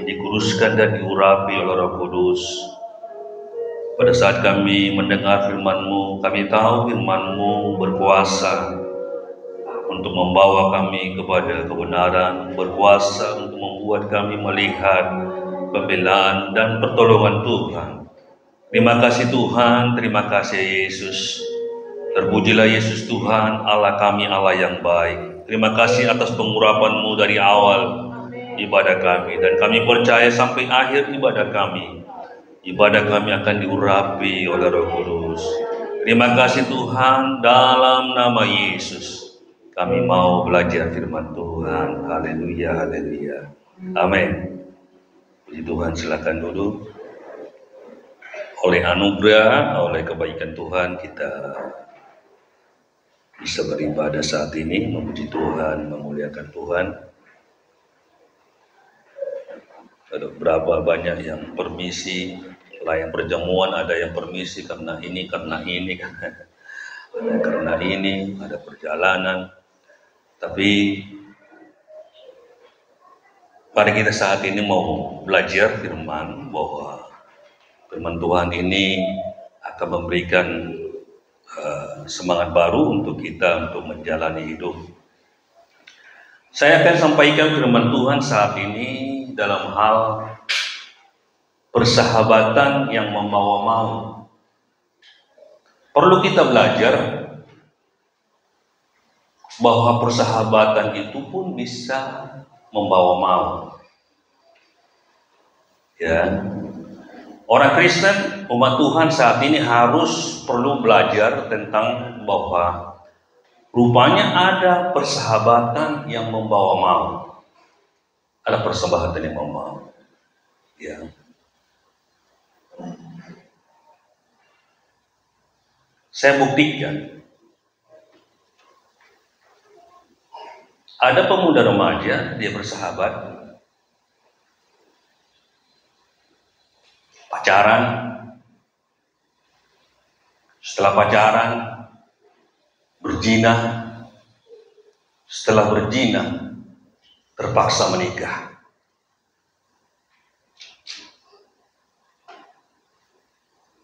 dikuruskan dan diurapi oleh Roh Kudus. Pada saat kami mendengar firman-Mu, kami tahu firman-Mu berkuasa untuk membawa kami kepada kebenaran, berkuasa untuk membuat kami melihat pembelaan dan pertolongan Tuhan. Terima kasih Tuhan, terima kasih Yesus. Terpujilah Yesus Tuhan, Allah kami, Allah yang baik. Terima kasih atas pengurapan-Mu dari awal ibadah kami, dan kami percaya sampai akhir ibadah kami akan diurapi oleh Roh Kudus. Terima kasih Tuhan, dalam nama Yesus kami mau belajar firman Tuhan. Haleluya, haleluya. Amin. Puji Tuhan, silakan duduk. Oleh anugerah, oleh kebaikan Tuhan, kita bisa beribadah saat ini, memuji Tuhan, memuliakan Tuhan. Ada berapa banyak yang permisi, layan perjamuan, ada yang permisi karena ini, ada karena ini, ada perjalanan. Tapi pada kita saat ini mau belajar firman, bahwa firman Tuhan ini akan memberikan semangat baru untuk kita untuk menjalani hidup. Saya akan sampaikan firman Tuhan saat ini dalam hal persahabatan yang membawa mau. Perlu kita belajar bahwa persahabatan itu pun bisa membawa mau. Ya. Orang Kristen, umat Tuhan saat ini perlu belajar tentang bahwa rupanya ada persahabatan yang membawa mau. Ada persahabatan yang membawa mau. Ya. Saya buktikan. Ada pemuda remaja, dia bersahabat, pacaran. Setelah pacaran, berzina. Setelah berzina, terpaksa menikah.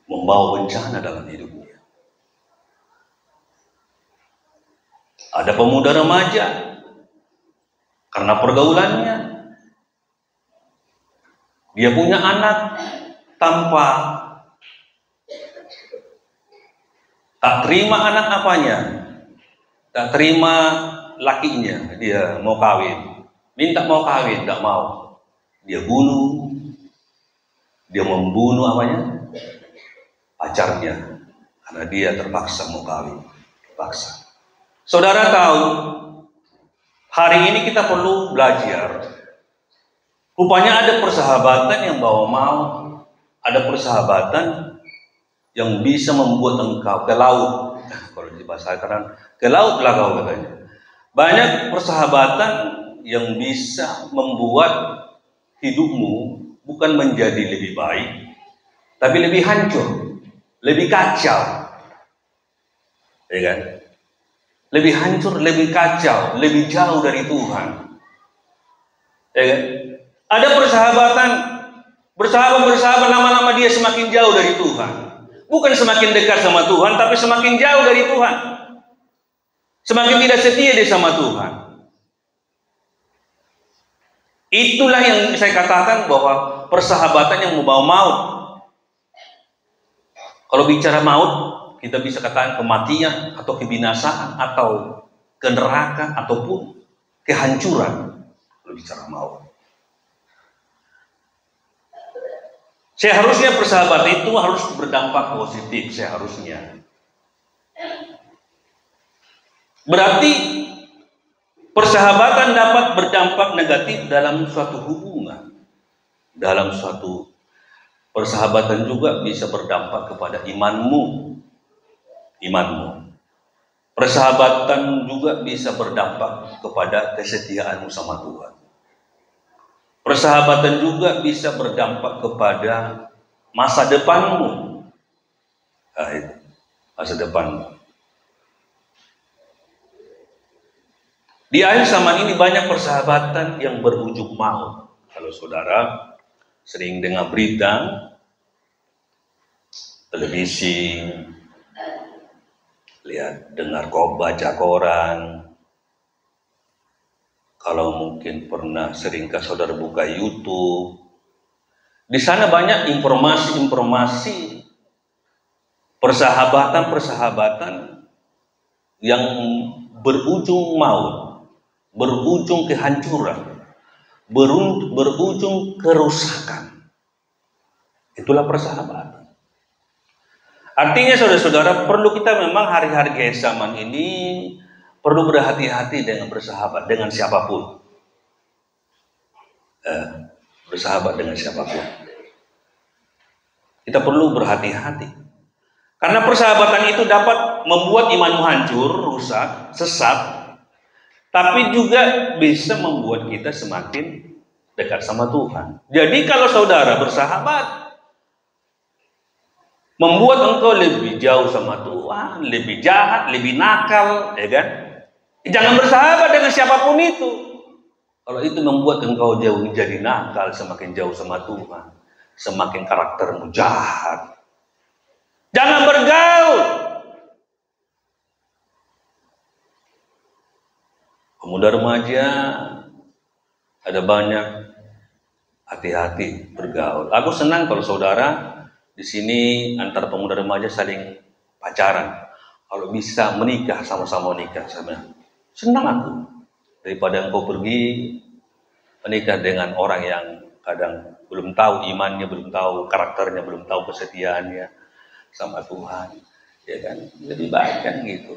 Membawa bencana dalam hidupnya. Ada pemuda remaja, karena pergaulannya, dia punya anak tanpa tak terima anak apanya, tak terima lakinya, dia mau kawin, minta mau kawin, tak mau, dia bunuh, dia membunuh apanya, pacarnya, karena dia terpaksa mau kawin, terpaksa. Saudara tahu, hari ini kita perlu belajar. Rupanya ada persahabatan yang bawa mau, ada persahabatan yang bisa membuat engkau ke laut. Kalau dibahasakan, ke laut lah kau katanya. Banyak persahabatan yang bisa membuat hidupmu bukan menjadi lebih baik, tapi lebih hancur, lebih kacau. Ya kan? Lebih hancur, lebih kacau, lebih jauh dari Tuhan. Ya kan? Ada persahabatan, bersahabat lama-lama dia semakin jauh dari Tuhan. Bukan semakin dekat sama Tuhan, tapi semakin jauh dari Tuhan. Semakin tidak setia dia sama Tuhan. Itulah yang saya katakan bahwa persahabatan yang membawa maut. Kalau bicara maut, kita bisa katakan kematian atau kebinasaan atau ke neraka ataupun kehancuran. Kalau bicara maut. Seharusnya persahabatan itu harus berdampak positif, seharusnya. Berarti persahabatan dapat berdampak negatif dalam suatu hubungan. Dalam suatu persahabatan juga bisa berdampak kepada imanmu. Persahabatan juga bisa berdampak kepada kesetiaanmu sama Tuhan. Persahabatan juga bisa berdampak kepada masa depanmu. Nah, itu, masa depanmu. Di akhir zaman ini banyak persahabatan yang berujung maut. Kalau saudara sering dengar berita, televisi, lihat, dengar baca koran. Kalau mungkin pernah seringkah saudara buka YouTube, di sana banyak informasi-informasi persahabatan yang berujung maut, berujung kehancuran, berujung kerusakan. Itulah persahabatan. Artinya saudara-saudara, perlu kita memang hari-hari zaman ini perlu berhati-hati dengan bersahabat dengan siapapun. Bersahabat dengan siapapun. Kita perlu berhati-hati. Karena persahabatan itu dapat membuat imanmu hancur, rusak, sesat, tapi juga bisa membuat kita semakin dekat sama Tuhan. Jadi kalau saudara bersahabat, membuat engkau lebih jauh sama Tuhan, lebih jahat, lebih nakal, ya kan? Jangan bersahabat dengan siapapun itu. Kalau itu membuat engkau jauh jadi nakal, semakin jauh sama Tuhan, semakin karaktermu jahat. Jangan bergaul. Pemuda remaja ada banyak, hati-hati bergaul. Aku senang kalau saudara di sini antara pemuda remaja saling pacaran. Kalau bisa menikah, sama-sama menikah, senang aku. Daripada engkau pergi menikah dengan orang yang kadang belum tahu imannya, belum tahu karakternya, belum tahu kesetiaannya sama Tuhan, ya kan? Lebih baik kan gitu.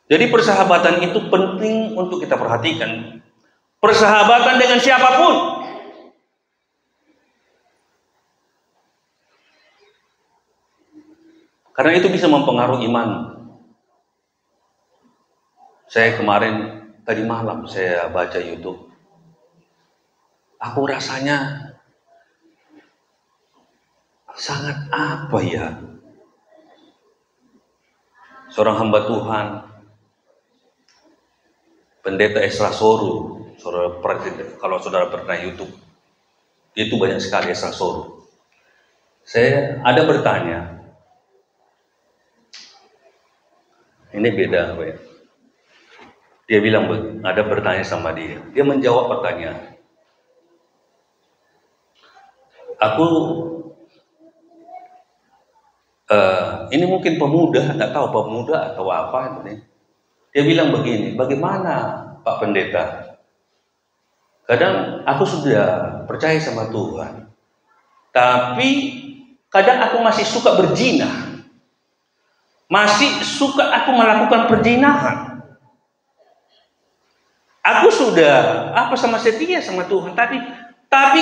Jadi persahabatan itu penting untuk kita perhatikan. Persahabatan dengan siapapun. Karena itu bisa mempengaruhi iman. Saya kemarin, tadi malam saya baca YouTube. Aku rasanya sangat apa ya? Seorang hamba Tuhan, Pendeta Esra Soru, kalau saudara pernah YouTube, itu banyak sekali Esra Soru. Saya ada bertanya, ini beda, ya. Dia bilang, ada bertanya sama dia. Dia menjawab pertanyaan. Ini mungkin pemuda, nggak tahu pemuda atau apa ini. Dia bilang begini, bagaimana Pak Pendeta? Kadang aku sudah percaya sama Tuhan, tapi kadang aku masih suka berzina, masih suka aku melakukan perzinahan. Aku sudah sama setia sama Tuhan, tapi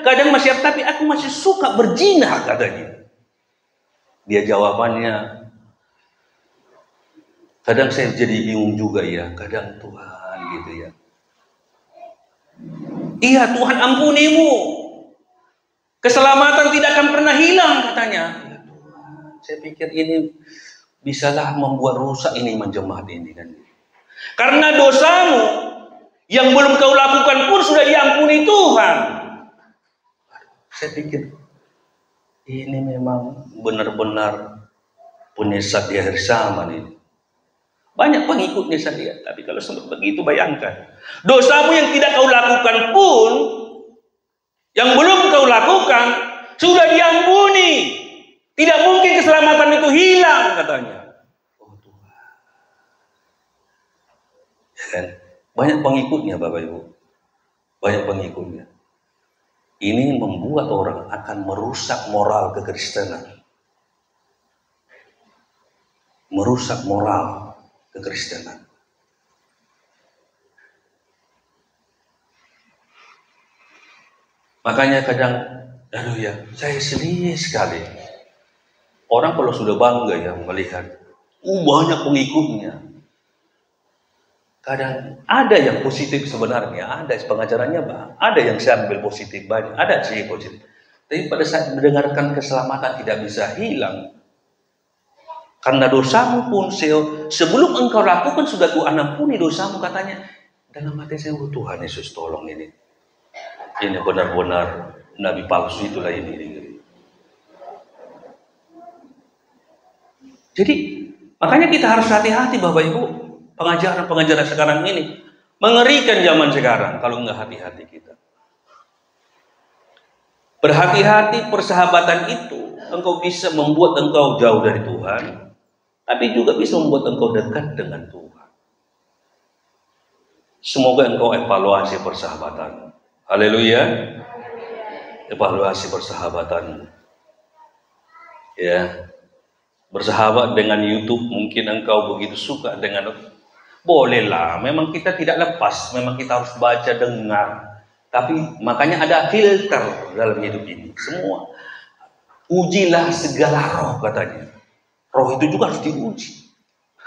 kadang masih, tapi aku masih suka berzina, katanya. Dia jawabannya, kadang saya jadi bingung juga ya, kadang Tuhan gitu ya. Iya, Tuhan ampunimu, keselamatan tidak akan pernah hilang, katanya. Ya Tuhan, saya pikir ini bisalah membuat rusak ini iman jemaat ini kan. Karena dosamu yang belum kau lakukan pun sudah diampuni Tuhan. Saya pikir ini memang benar-benar penyesat di akhir zaman ini. Banyak pengikutnya saya lihat, tapi kalau sempat begitu bayangkan, dosamu yang tidak kau lakukan pun, yang belum kau lakukan sudah diampuni. Tidak mungkin keselamatan itu hilang, katanya. Oh Tuhan. Ya kan? Banyak pengikutnya Bapak Ibu. Banyak pengikutnya. Ini membuat orang akan merusak moral kekristenan. Merusak moral kekristenan. Makanya kadang, aduh ya, saya sedih sekali. Orang kalau sudah bangga ya melihat, banyak pengikutnya. Kadang ada yang positif sebenarnya, ada pengajarannya, ada yang saya ambil positif banyak, ada sih positif. Tapi pada saat mendengarkan keselamatan tidak bisa hilang. Karena dosamu pun sebelum engkau lakukan sudah ku ampuni dosamu, katanya. Dalam hati saya, oh Tuhan Yesus tolong ini. Ini benar-benar nabi palsu itulah ini. Jadi makanya kita harus hati-hati Bapak Ibu. Pengajaran sekarang ini mengerikan zaman sekarang kalau nggak hati-hati kita. Berhati-hati, persahabatan itu engkau bisa membuat engkau jauh dari Tuhan, tapi juga bisa membuat engkau dekat dengan Tuhan. Semoga engkau evaluasi persahabatan. Haleluya. Evaluasi persahabatan. Ya. Bersahabat dengan YouTube, mungkin engkau begitu suka dengan, bolehlah, memang kita tidak lepas, memang kita harus baca, dengar. Tapi makanya ada filter dalam hidup ini. Semua. Ujilah segala roh katanya. Roh itu juga harus diuji.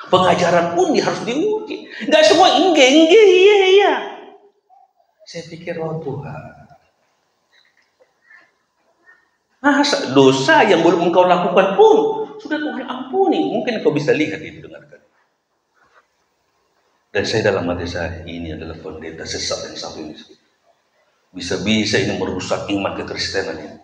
Pengajaran pun harus diuji. Gak semua iya. Saya pikir, oh Tuhan, masa dosa yang belum engkau lakukan pun sudah Tuhan ampuni. Mungkin kau bisa lihat itu, dengarkan. Dan saya dalam hati saya, ini adalah pendeta sesat yang satu ini. Bisa-bisa ini merusak iman kekristenan ini.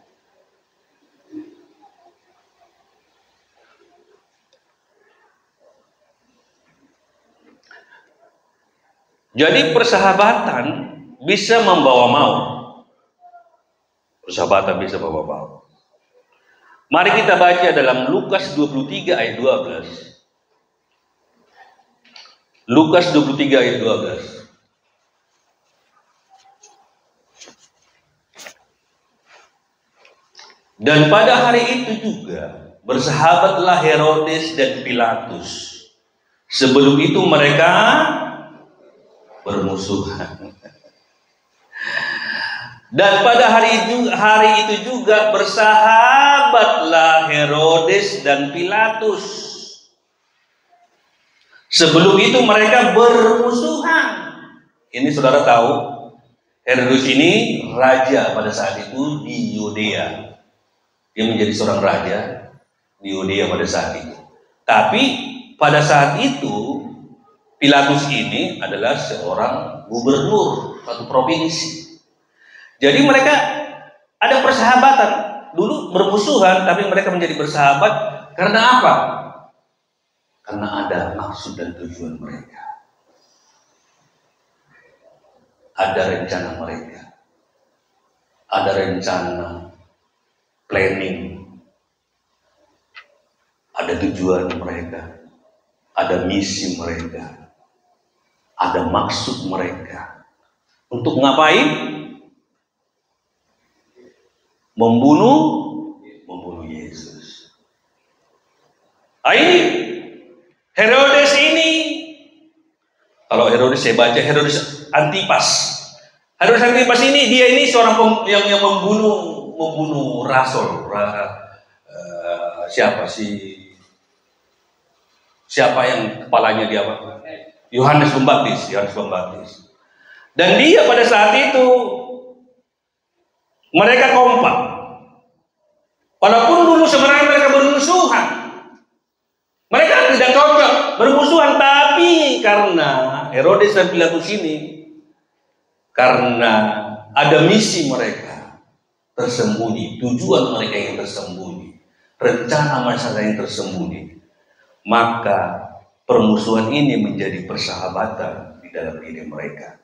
Jadi persahabatan bisa membawa maut. Persahabatan bisa membawa maut. Mari kita baca dalam Lukas 23 ayat 12. Lukas 23 ayat 12. Dan pada hari itu juga bersahabatlah Herodes dan Pilatus. Sebelum itu mereka bermusuhan. Dan pada hari itu juga bersahabatlah Herodes dan Pilatus. Sebelum itu mereka bermusuhan. Ini saudara tahu, Herodes ini raja pada saat itu di Yudea. Dia menjadi seorang raja di Yudea pada saat itu. Tapi pada saat itu Pilatus ini adalah seorang gubernur suatu provinsi. Jadi mereka ada persahabatan. Dulu bermusuhan, tapi mereka menjadi bersahabat. Karena apa? Karena ada maksud dan tujuan mereka. Ada rencana mereka. Ada rencana planning. Ada tujuan mereka. Ada misi mereka. Ada maksud mereka. Untuk ngapain? Membunuh Yesus. Ini Herodes ini, kalau Herodes saya baca Herodes Antipas. Herodes Antipas ini dia ini seorang yang membunuh rasul. Siapa yang kepalanya dia apa? Yohanes Pembaptis. Dan dia pada saat itu mereka kompak. Walaupun dulu sebenarnya mereka bermusuhan. Mereka tidak cocok bermusuhan, tapi karena Herodes dan Pilatus ini, karena ada misi mereka tersembunyi, tujuan mereka yang tersembunyi, rencana masalah yang tersembunyi, maka permusuhan ini menjadi persahabatan di dalam diri mereka.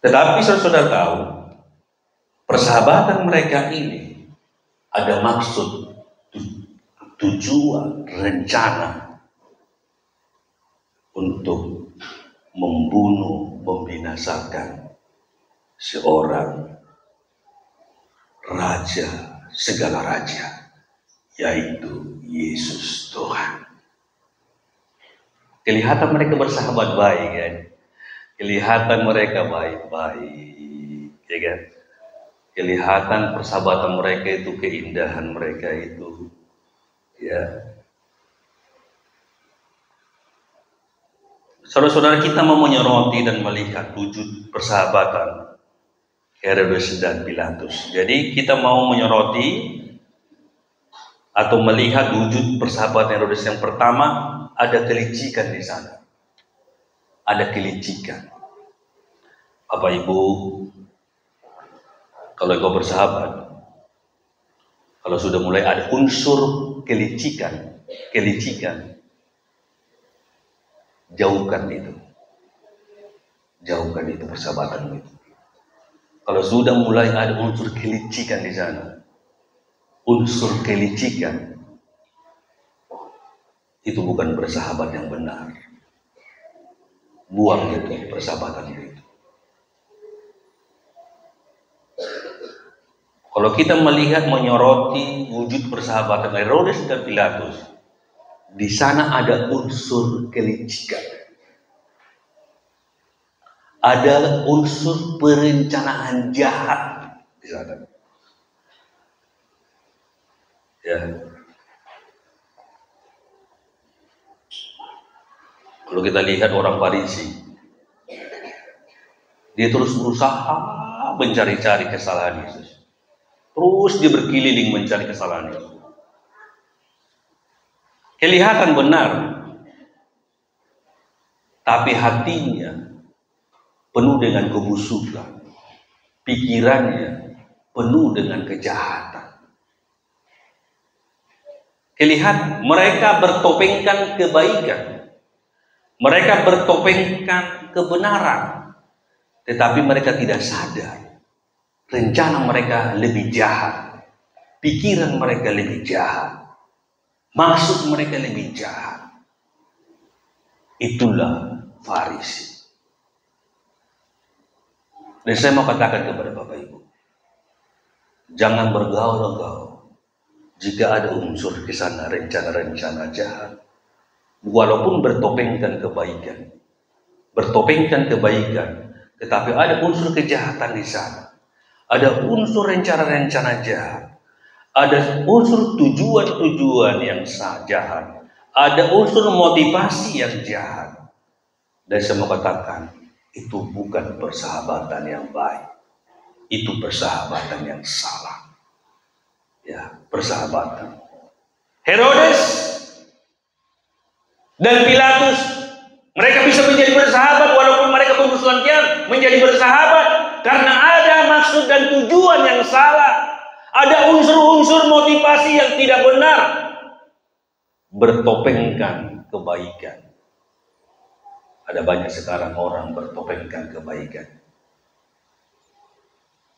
Tetapi saudara tahu, persahabatan mereka ini ada maksud, tujuan, rencana untuk membunuh, membinasakan seorang raja, segala raja, yaitu Yesus Tuhan. Kelihatan mereka bersahabat baik kan? Kelihatan mereka baik-baik, ya kan? Kelihatan persahabatan mereka itu, keindahan mereka itu, ya. Saudara-saudara, kita mau menyoroti dan melihat wujud persahabatan Herodes dan Pilatus. Jadi kita mau menyoroti atau melihat wujud persahabatan Herodes. Yang pertama, ada kelicikan di sana. ada kelicikan. Bapak Ibu, kalau kau bersahabat, kalau sudah mulai ada unsur kelicikan, jauhkan itu. Jauhkan itu persahabatan itu. Kalau sudah mulai ada unsur kelicikan di sana, unsur kelicikan, itu bukan bersahabat yang benar. Buang itu persahabatan itu. Kalau kita melihat menyoroti wujud persahabatan Herodes dan Pilatus, di sana ada unsur kelicikan. Ada unsur perencanaan jahat di sana. Ya. Kalau kita lihat orang Farisi, dia terus berusaha mencari-cari kesalahan Yesus. Terus dia berkeliling mencari kesalahan Yesus. Kelihatan benar, tapi hatinya penuh dengan kebusukan, pikirannya penuh dengan kejahatan. Kelihatan mereka bertopengkan kebaikan, mereka bertopengkan kebenaran, tetapi mereka tidak sadar rencana mereka lebih jahat, pikiran mereka lebih jahat, maksud mereka lebih jahat. Itulah Farisi. Dan saya mau katakan kepada Bapak Ibu, jangan bergaul-gaul jika ada unsur di sana rencana-rencana jahat, walaupun bertopengkan kebaikan, tetapi ada unsur kejahatan di sana, ada unsur rencana-rencana jahat, ada unsur tujuan-tujuan yang jahat, ada unsur motivasi yang jahat. Dan saya mau katakan, itu bukan persahabatan yang baik, itu persahabatan yang salah. Ya, persahabatan. Herodes dan Pilatus, mereka bisa menjadi bersahabat walaupun mereka bermusuhan kian, menjadi bersahabat karena ada maksud dan tujuan yang salah. Ada unsur-unsur motivasi yang tidak benar. Bertopengkan kebaikan. Ada banyak sekarang orang bertopengkan kebaikan.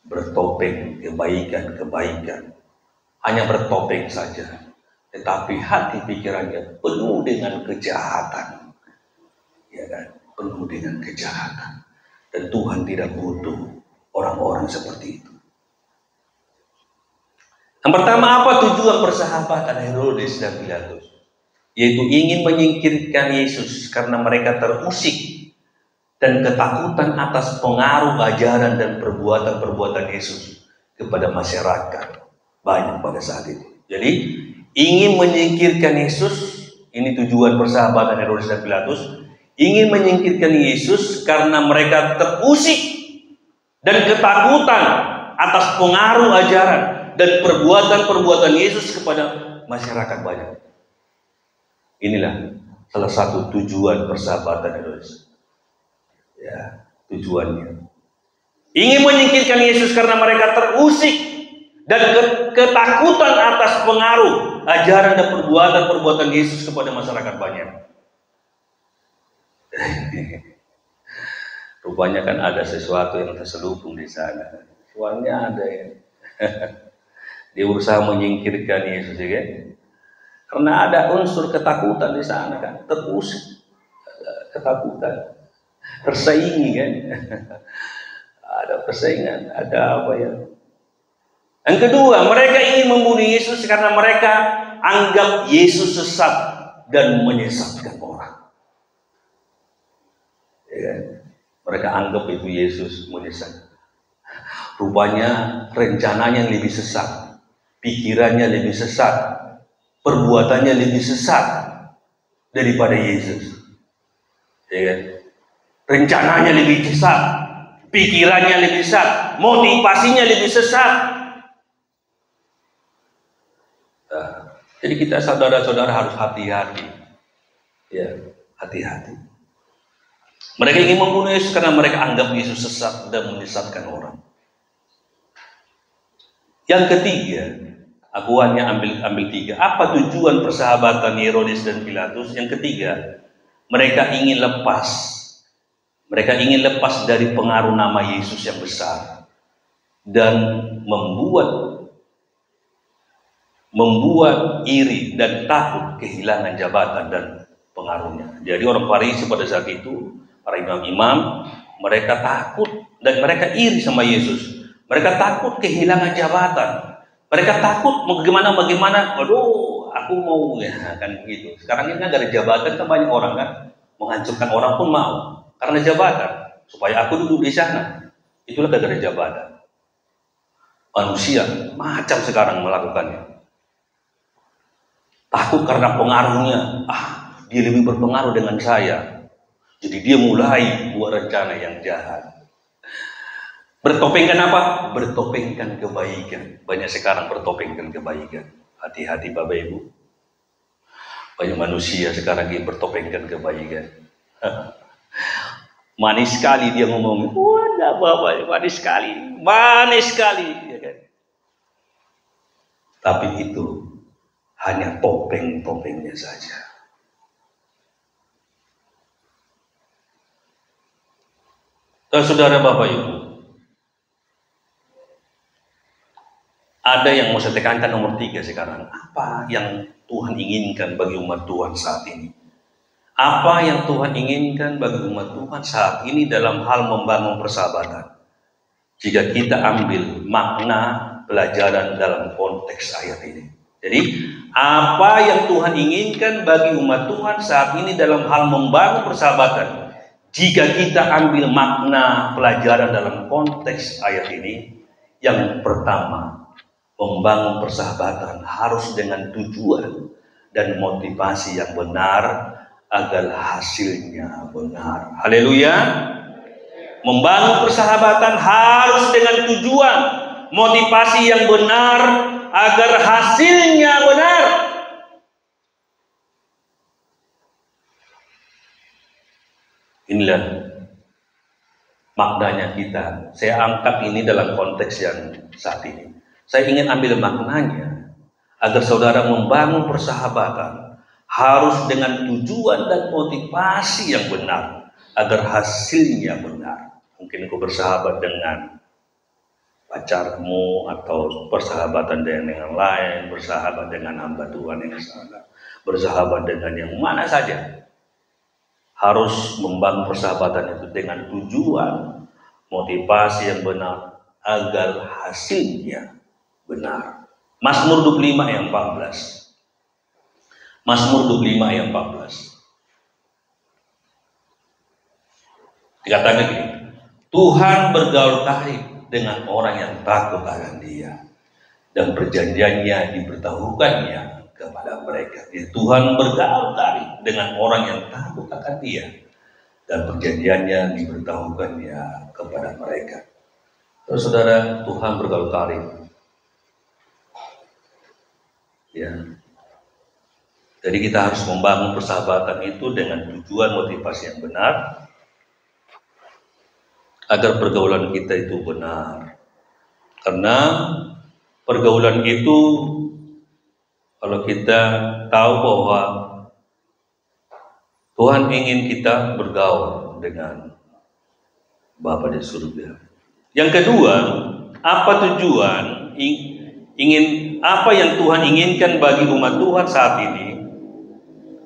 Bertopeng kebaikan. Hanya bertopeng saja. Tetapi hati pikirannya penuh dengan kejahatan. Ya kan? Penuh dengan kejahatan. Dan Tuhan tidak butuh orang-orang seperti itu. Yang pertama, apa tujuan persahabatan Herodes dan Pilatus? Yaitu ingin menyingkirkan Yesus karena mereka terusik dan ketakutan atas pengaruh ajaran dan perbuatan-perbuatan Yesus kepada masyarakat banyak pada saat itu. Jadi ingin menyingkirkan Yesus, ini tujuan persahabatan Herodes dan Pilatus, ingin menyingkirkan Yesus karena mereka terusik dan ketakutan atas pengaruh ajaran dan perbuatan-perbuatan Yesus kepada masyarakat banyak. Inilah salah satu tujuan persahabatan Herodes. Ya, tujuannya. Ingin menyingkirkan Yesus karena mereka terusik dan ketakutan atas pengaruh ajaran dan perbuatan-perbuatan Yesus kepada masyarakat banyak. Rupanya kan ada sesuatu yang terselubung di sana. Soalnya ada ya. Dia berusaha menyingkirkan Yesus, ya kan? Karena ada unsur ketakutan di sana kan, terusik, ketakutan, tersaingi kan, ada persaingan, ada apa ya? Yang kedua, mereka ingin membunuh Yesus karena mereka anggap Yesus sesat dan menyesatkan orang. Ya kan? Mereka anggap itu Yesus menyesatkan. Rupanya rencananya lebih sesat, pikirannya lebih sesat, perbuatannya lebih sesat daripada Yesus. Ya kan? Rencananya lebih sesat, pikirannya lebih sesat, motivasinya lebih sesat. Nah, jadi kita saudara-saudara harus hati-hati. Ya, hati-hati. Mereka ingin membunuh Yesus karena mereka anggap Yesus sesat dan menyesatkan orang. Yang ketiga, aku hanya ambil tiga. Apa tujuan persahabatan Herodes dan Pilatus? Yang ketiga, mereka ingin lepas. Mereka ingin lepas dari pengaruh nama Yesus yang besar dan membuat iri dan takut kehilangan jabatan dan pengaruhnya. Jadi orang Farisi pada saat itu, para imam-imam, mereka takut dan mereka iri sama Yesus. Mereka takut kehilangan jabatan. Mereka takut bagaimana, aduh, aku mau ya kan begitu. Sekarang ini kan ada jabatan kan banyak orang kan menghancurkan orang pun mau karena jabatan supaya aku duduk di sana. Itulah gara-gara jabatan. Manusia macam sekarang melakukannya. Takut karena pengaruhnya. Dia lebih berpengaruh dengan saya. Jadi dia mulai buat rencana yang jahat. Bertopengkan apa? Bertopengkan kebaikan. Banyak sekarang bertopengkan kebaikan. Hati-hati Bapak Ibu. Banyak manusia sekarang yang bertopengkan kebaikan. Manis sekali dia ngomong. Wah, Bapak, manis sekali. Ya kan? Tapi itu hanya topeng-topengnya saja. Saudara Bapak Ibu, ada yang mau saya tekankan nomor 3 sekarang. Apa yang Tuhan inginkan bagi umat Tuhan saat ini? Apa yang Tuhan inginkan bagi umat Tuhan saat ini dalam hal membangun persahabatan? Jika kita ambil makna pelajaran dalam konteks ayat ini. Jadi, apa yang Tuhan inginkan bagi umat Tuhan saat ini dalam hal membangun persahabatan? Jika kita ambil makna pelajaran dalam konteks ayat ini, yang pertama, membangun persahabatan harus dengan tujuan dan motivasi yang benar agar hasilnya benar. Haleluya. Membangun persahabatan harus dengan tujuan, motivasi yang benar agar hasilnya benar. Inilah maknanya kita. Saya angkat ini dalam konteks yang saat ini. Saya ingin ambil maknanya agar saudara membangun persahabatan harus dengan tujuan dan motivasi yang benar agar hasilnya benar. Mungkin kau bersahabat dengan pacarmu atau persahabatan dengan yang lain, bersahabat dengan hamba Tuhan yang salah, bersahabat dengan yang mana saja. Harus membangun persahabatan itu dengan tujuan, motivasi yang benar agar hasilnya benar. Mazmur 25 ayat 14. Mazmur 25 ayat 14. Dikatakan begini, Tuhan bergaul karib dengan orang yang takut akan Dia, dan perjanjiannya diberitahukannya kepada mereka. Jadi, Tuhan bergaul karib dengan orang yang takut akan Dia, dan perjanjiannya diberitahukannya kepada mereka. Terus saudara, Tuhan bergaul karib. Ya. Jadi kita harus membangun persahabatan itu dengan tujuan motivasi yang benar agar pergaulan kita itu benar. Karena pergaulan itu, kalau kita tahu bahwa Tuhan ingin kita bergaul dengan Bapa di surga. Yang kedua, apa tujuan apa yang Tuhan inginkan bagi umat Tuhan saat ini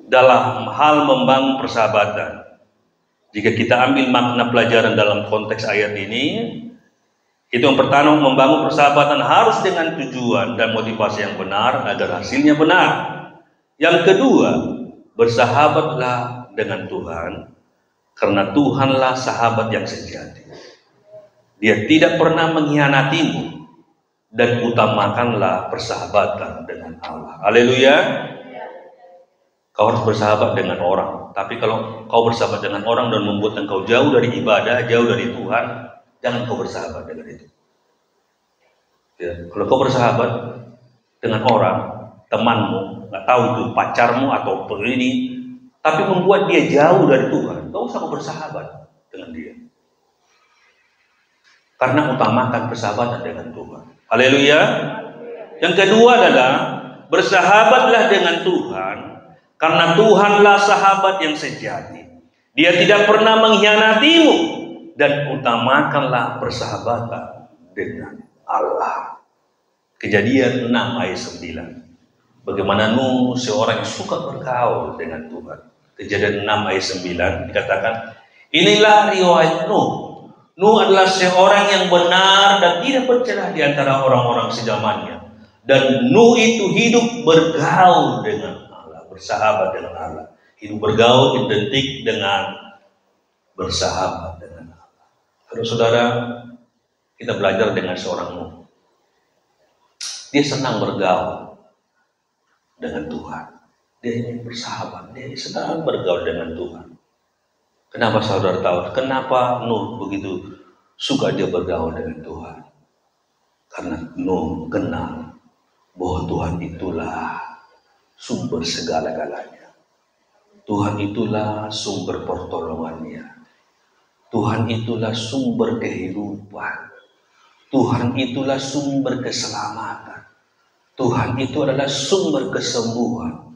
dalam hal membangun persahabatan? Jika kita ambil makna pelajaran dalam konteks ayat ini, itu yang pertama, membangun persahabatan harus dengan tujuan dan motivasi yang benar agar hasilnya benar. Yang kedua, bersahabatlah dengan Tuhan karena Tuhanlah sahabat yang sejati. Dia tidak pernah mengkhianatimu, dan utamakanlah persahabatan dengan Allah. Haleluya. Kau harus bersahabat dengan orang. Tapi kalau kau bersahabat dengan orang dan membuat engkau jauh dari ibadah, jauh dari Tuhan, jangan kau bersahabat dengan itu. Ya, kalau kau bersahabat dengan orang, temanmu, nggak tahu itu pacarmu atau ini, tapi membuat dia jauh dari Tuhan, kau usah kau bersahabat. dengan dia. Karena utamakan persahabatan dengan Tuhan. Haleluya. Yang kedua adalah bersahabatlah dengan Tuhan, karena Tuhanlah sahabat yang sejati. Dia tidak pernah mengkhianatimu, dan utamakanlah persahabatan dengan Allah. Kejadian 6 ayat 9. Bagaimana Nuh, seorang yang suka bergaul dengan Tuhan. Kejadian 6 ayat 9 dikatakan, inilah riwayat Nuh. Nuh adalah seorang yang benar dan tidak bercelah di antara orang-orang sezamannya. Dan Nuh itu hidup bergaul dengan Allah, bersahabat dengan Allah. Hidup bergaul identik dengan bersahabat dengan Allah. Kalau saudara, kita belajar dengan seorang Nuh. Dia senang bergaul dengan Tuhan. Dia ingin bersahabat, dia senang bergaul dengan Tuhan. Kenapa saudara tahu? Kenapa Nuh begitu suka dia bergaul dengan Tuhan? Karena Nuh kenal bahwa Tuhan itulah sumber segala-galanya. Tuhan itulah sumber pertolongannya. Tuhan itulah sumber kehidupan. Tuhan itulah sumber keselamatan. Tuhan itu adalah sumber kesembuhan.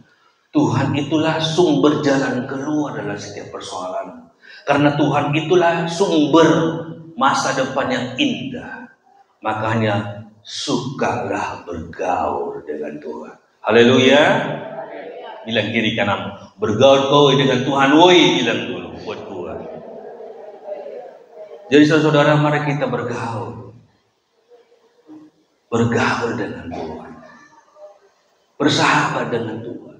Tuhan itulah sumber jalan keluar dalam setiap persoalan. Karena Tuhan itulah sumber masa depan yang indah. Makanya sukalah bergaul dengan Tuhan. Haleluya. Bilang kiri kanan, bergaul kau dengan Tuhan, woi, bilang dulu buat Tuhan. Jadi saudara, mari kita bergaul. Bergaul dengan Tuhan. Bersahabat dengan Tuhan.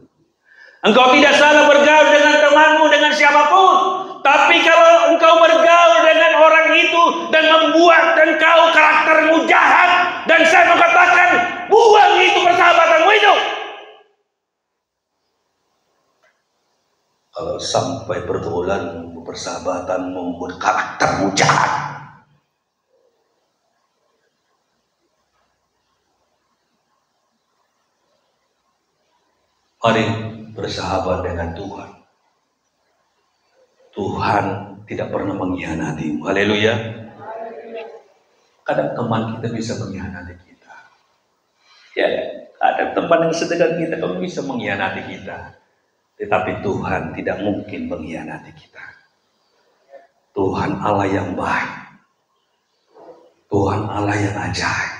Engkau tidak salah bergaul dengan temanmu, dengan siapapun. Tapi kalau engkau bergaul dengan orang itu dan membuat engkau karaktermu jahat, dan saya mengatakan, buang itu persahabatanmu itu. Kalau sampai pergaulanmu, persahabatan membuat karaktermu jahat, mari bersahabat dengan Tuhan. Tuhan tidak pernah mengkhianatimu. Haleluya. Kadang teman kita bisa mengkhianati kita. Ya, ada teman yang sedekat kita kalau bisa mengkhianati kita. Tetapi Tuhan tidak mungkin mengkhianati kita. Tuhan Allah yang baik. Tuhan Allah yang ajaib.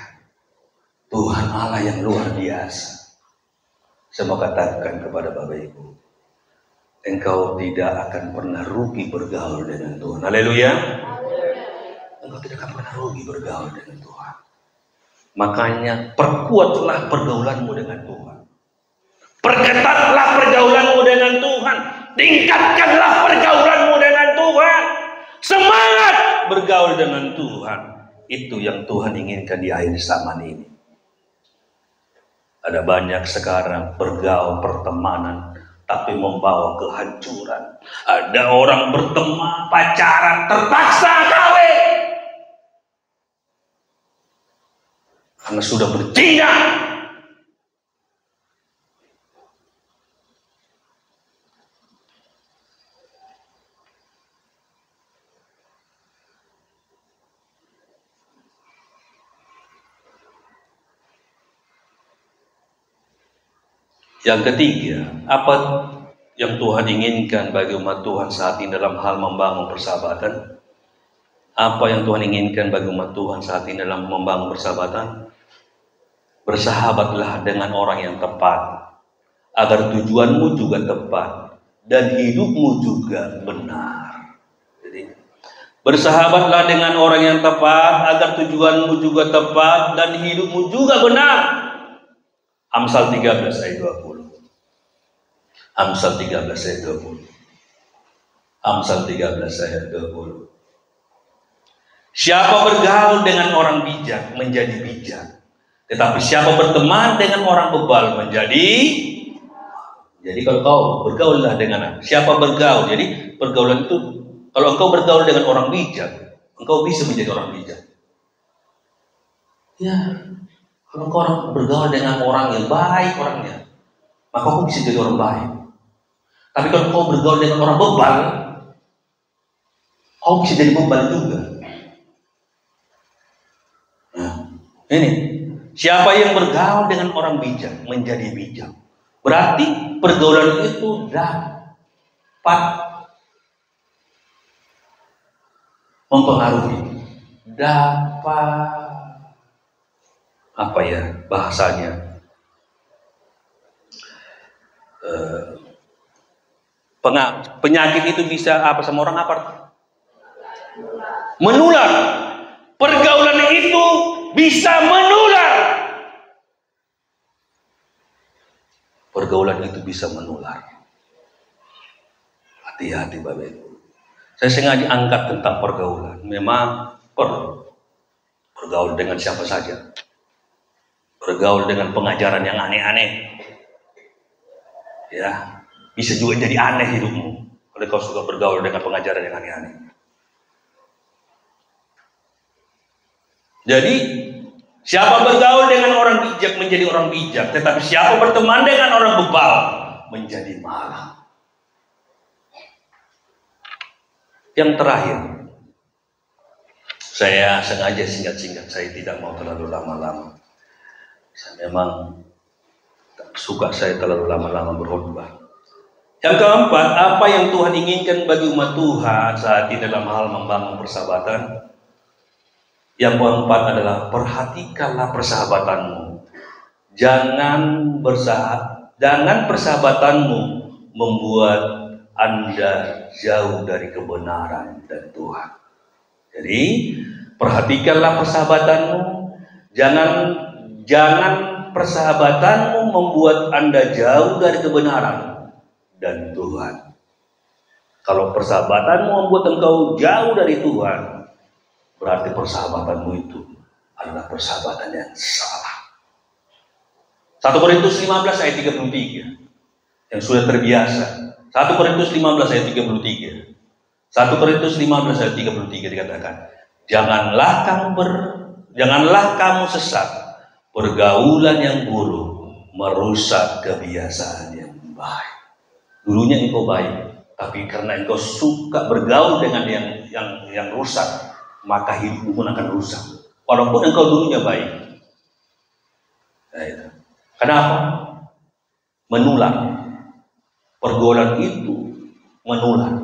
Tuhan Allah yang luar biasa. Saya mau katakan kepada Bapak Ibu, engkau tidak akan pernah rugi bergaul dengan Tuhan. Haleluya. Engkau tidak akan pernah rugi bergaul dengan Tuhan. Makanya perkuatlah pergaulanmu dengan Tuhan. Perketatlah pergaulanmu dengan Tuhan. Tingkatkanlah pergaulanmu dengan Tuhan. Semangat bergaul dengan Tuhan. Itu yang Tuhan inginkan di akhir zaman ini. Ada banyak sekarang bergaul pertemanan tapi membawa kehancuran. Ada orang berteman, pacaran, terpaksa kawin karena sudah berzina. Yang ketiga, apa yang Tuhan inginkan bagi umat Tuhan saat ini dalam hal membangun persahabatan? Apa yang Tuhan inginkan bagi umat Tuhan saat ini dalam membangun persahabatan? Bersahabatlah dengan orang yang tepat, agar tujuanmu juga tepat dan hidupmu juga benar. Jadi, bersahabatlah dengan orang yang tepat, agar tujuanmu juga tepat dan hidupmu juga benar. Amsal 13 ayat 20. Amsal 13 ayat 20. Amsal 13 ayat 20. Siapa bergaul dengan orang bijak menjadi bijak, tetapi siapa berteman dengan orang bebal menjadi. Jadi kalau kau bergaullah dengan siapa bergaul. Jadi pergaulan itu, kalau engkau bergaul dengan orang bijak, engkau bisa menjadi orang bijak. Ya. Kalau kau bergaul dengan orang yang baik orangnya, maka kau bisa jadi orang baik. Tapi kalau kau bergaul dengan orang bebal, kau bisa jadi beban juga. Nah, ini siapa yang bergaul dengan orang bijak menjadi bijak. Berarti pergaulan itu dapat mempengaruhi, dapat apa ya bahasanya, penyakit itu bisa apa sama orang apa? Menular. Pergaulan itu bisa menular. Pergaulan itu bisa menular. Hati-hati Bapak Ibu. Saya sengaja angkat tentang pergaulan. Memang bergaul dengan siapa saja. Bergaul dengan pengajaran yang aneh-aneh. Ya, bisa juga jadi aneh hidupmu kalau kau suka bergaul dengan pengajaran yang aneh-aneh. Jadi, siapa bergaul dengan orang bijak menjadi orang bijak, tetapi siapa berteman dengan orang bebal menjadi malang. Yang terakhir, saya sengaja singkat-singkat, saya tidak mau terlalu lama-lama. Saya memang tak suka saya terlalu lama-lama berkhotbah. Yang keempat, apa yang Tuhan inginkan bagi umat Tuhan saat ini dalam hal membangun persahabatan? Yang keempat adalah perhatikanlah persahabatanmu. Jangan persahabatanmu membuat Anda jauh dari kebenaran dan Tuhan. Jadi perhatikanlah persahabatanmu. Jangan persahabatanmu membuat Anda jauh dari kebenaran dan Tuhan. Kalau persahabatanmu membuat engkau jauh dari Tuhan, berarti persahabatanmu itu adalah persahabatan yang salah. 1 Korintus 15 ayat 33 yang sudah terbiasa. 1 Korintus 15 ayat 33. 1 Korintus 15 ayat 33 dikatakan, janganlah kamu sesat. Pergaulan yang buruk merusak kebiasaan yang baik. Dulunya engkau baik, tapi karena engkau suka bergaul dengan yang rusak, maka hidupmu pun akan rusak. Walaupun engkau dulunya baik. Nah, itu. Kenapa? Menular. Pergaulan itu menular.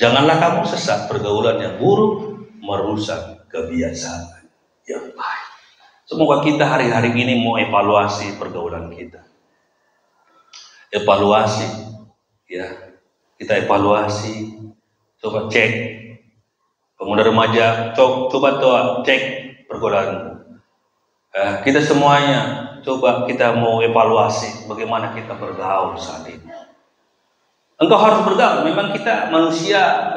Janganlah kamu sesat. Pergaulan yang buruk merusak kebiasaan yang baik. Semoga kita hari-hari ini mau evaluasi pergaulan kita. Evaluasi, ya. Kita evaluasi. Coba cek, pemuda remaja, coba cek pergaulan. Kita semuanya, coba kita mau evaluasi bagaimana kita bergaul saat ini. Engkau harus bergaul, memang kita manusia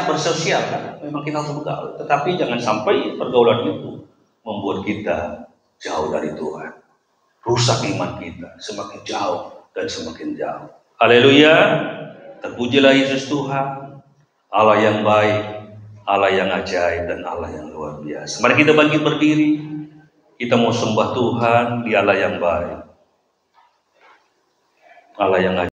bersosial kan? Memang kita harus bergaul. Tetapi jangan sampai pergaulan itu membuat kita jauh dari Tuhan. Rusak iman kita, semakin jauh dan semakin jauh. Haleluya, terpujilah Yesus Tuhan. Allah yang baik, Allah yang ajaib, dan Allah yang luar biasa. Mari kita bangkit berdiri. Kita mau sembah Tuhan di Allah yang baik, Allah yang ajaib.